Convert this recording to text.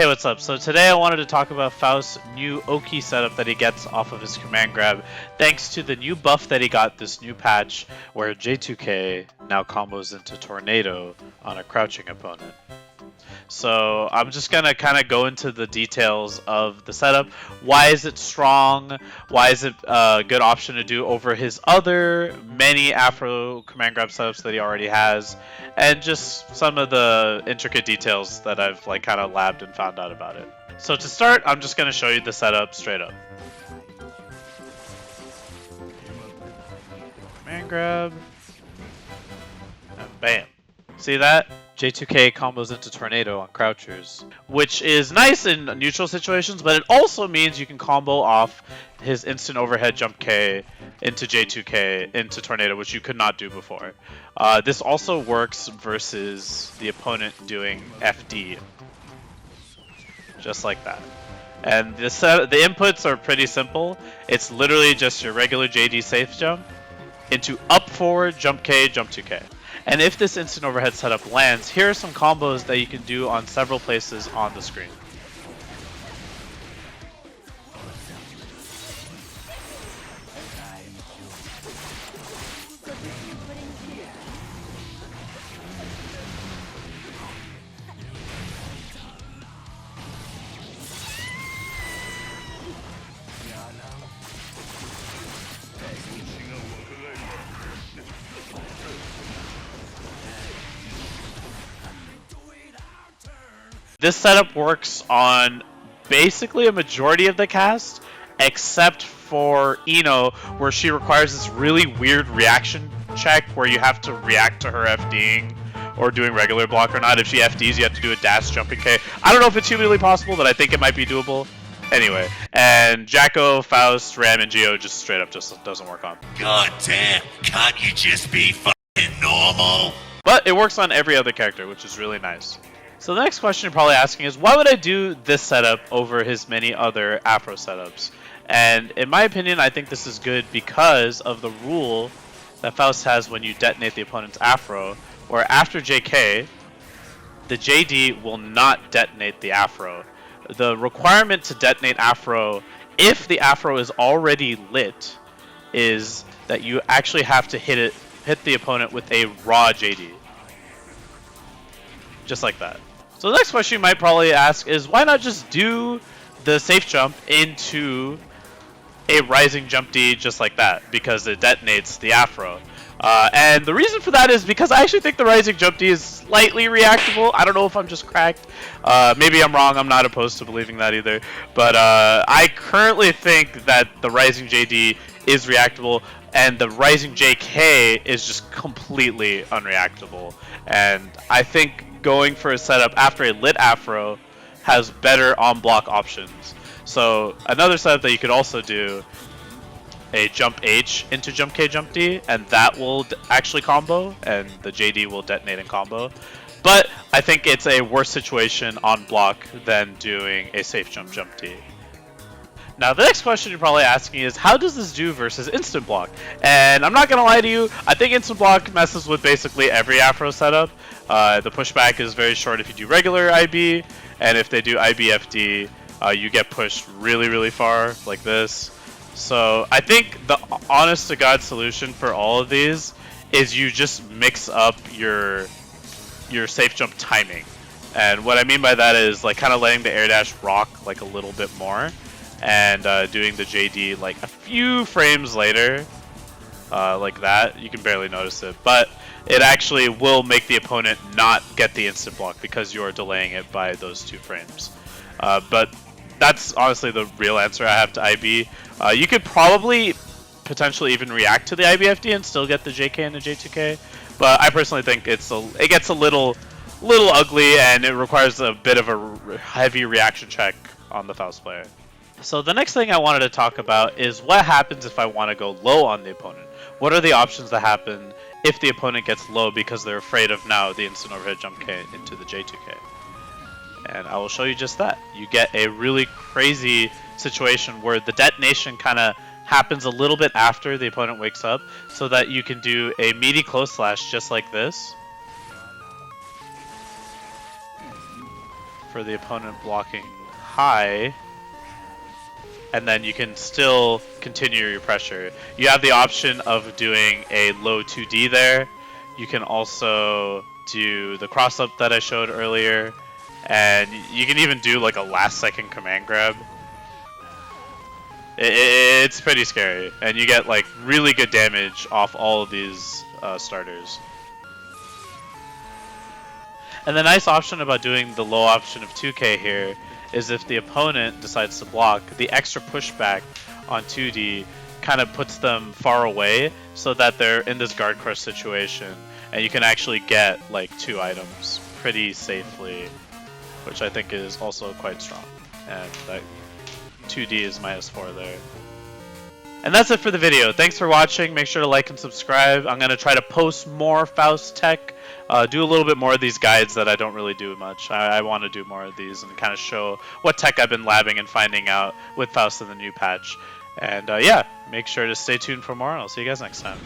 Hey, what's up? So today I wanted to talk about Faust's new Oki setup that he gets off of his command grab, thanks to the new buff that he got this new patch, where J2K now combos into Tornado on a crouching opponent. So I'm just gonna kind of go into the details of the setup. Why is it strong? Why is it a good option to do over his other many Afro command grab setups that he already has, and just some of the intricate details that I've kind of labbed and found out about it. So to start, I'm just gonna show you the setup straight up. Command grab, and bam. See that? J2K combos into Tornado on crouchers, which is nice in neutral situations, but it also means you can combo off his instant overhead jump K into J2K into Tornado, which you could not do before. This also works versus the opponent doing FD, just like that. And the inputs are pretty simple. It's literally just your regular JD safe jump into up forward jump K, jump 2K. And if this instant overhead setup lands, here are some combos that you can do on several places on the screen. This setup works on basically a majority of the cast, except for Ino, where she requires this really weird reaction check where you have to react to her FDing or doing regular block or not. If she FDs, you have to do a dash jumping K. I don't know if it's humanly possible, but I think it might be doable. Anyway, and Jacko, Faust, Ram, and Geo just straight up just doesn't work on. God damn, can't you just be fucking normal? But it works on every other character, which is really nice. So the next question you're probably asking is, why would I do this setup over his many other Afro setups? And in my opinion, I think this is good because of the rule that Faust has when you detonate the opponent's Afro, where after JK, the JD will not detonate the Afro. The requirement to detonate Afro, if the Afro is already lit, is that you actually have to hit the opponent with a raw JD. Just like that. So the next question you might probably ask is, why not just do the safe jump into a Rising J.D just like that? Because it detonates the Afro. And the reason for that is because I actually think the Rising J.D is slightly reactable. I don't know if I'm just cracked. Maybe I'm wrong. I'm not opposed to believing that either. But I currently think that the Rising J.D is reactable, and the Rising J.K is just completely unreactable. And I think going for a setup after a lit Afro has better on-block options. So another setup that you could also do, a jump H into jump K, jump D, and that will actually combo, and the JD will detonate and combo. But I think it's a worse situation on block than doing a safe jump D. Now the next question you're probably asking is, how does this do versus instant block? And I'm not gonna lie to you, I think instant block messes with basically every Afro setup. The pushback is very short if you do regular IB, and if they do IBFD, you get pushed really, really far, like this. So I think the honest to God solution for all of these is you just mix up your safe jump timing. And what I mean by that is kind of letting the air dash rock a little bit more, and doing the JD a few frames later, like that. You can barely notice it, but it actually will make the opponent not get the instant block because you're delaying it by those 2 frames. But that's honestly the real answer I have to IB. You could probably potentially even react to the IBFD and still get the JK and the J2K, but I personally think it gets a little ugly, and it requires a bit of a heavy reaction check on the Faust player. So the next thing I wanted to talk about is what happens if I want to go low on the opponent. What are the options that happen if the opponent gets low because they're afraid of now the instant overhead jump K into the J2K? And I will show you just that. You get a really crazy situation where the detonation kind of happens a little bit after the opponent wakes up, so that you can do a meaty close slash just like this. for the opponent blocking high, and then you can still continue your pressure. You have the option of doing a low 2D there. You can also do the cross up that I showed earlier, and you can even do like a last second command grab. It's pretty scary, and you get like really good damage off all of these starters. And the nice option about doing the low option of 2K here is if the opponent decides to block, the extra pushback on 2D kind of puts them far away so that they're in this guard crush situation, and you can actually get like 2 items pretty safely, which I think is also quite strong. And that 2D is -4 there. And that's it for the video. Thanks for watching. Make sure to like and subscribe. I'm going to try to post more Faust tech. Do a little bit more of these guides that I don't really do much. I want to do more of these and kind of show what tech I've been labbing and finding out with Faust in the new patch. And yeah, make sure to stay tuned for more. I'll see you guys next time.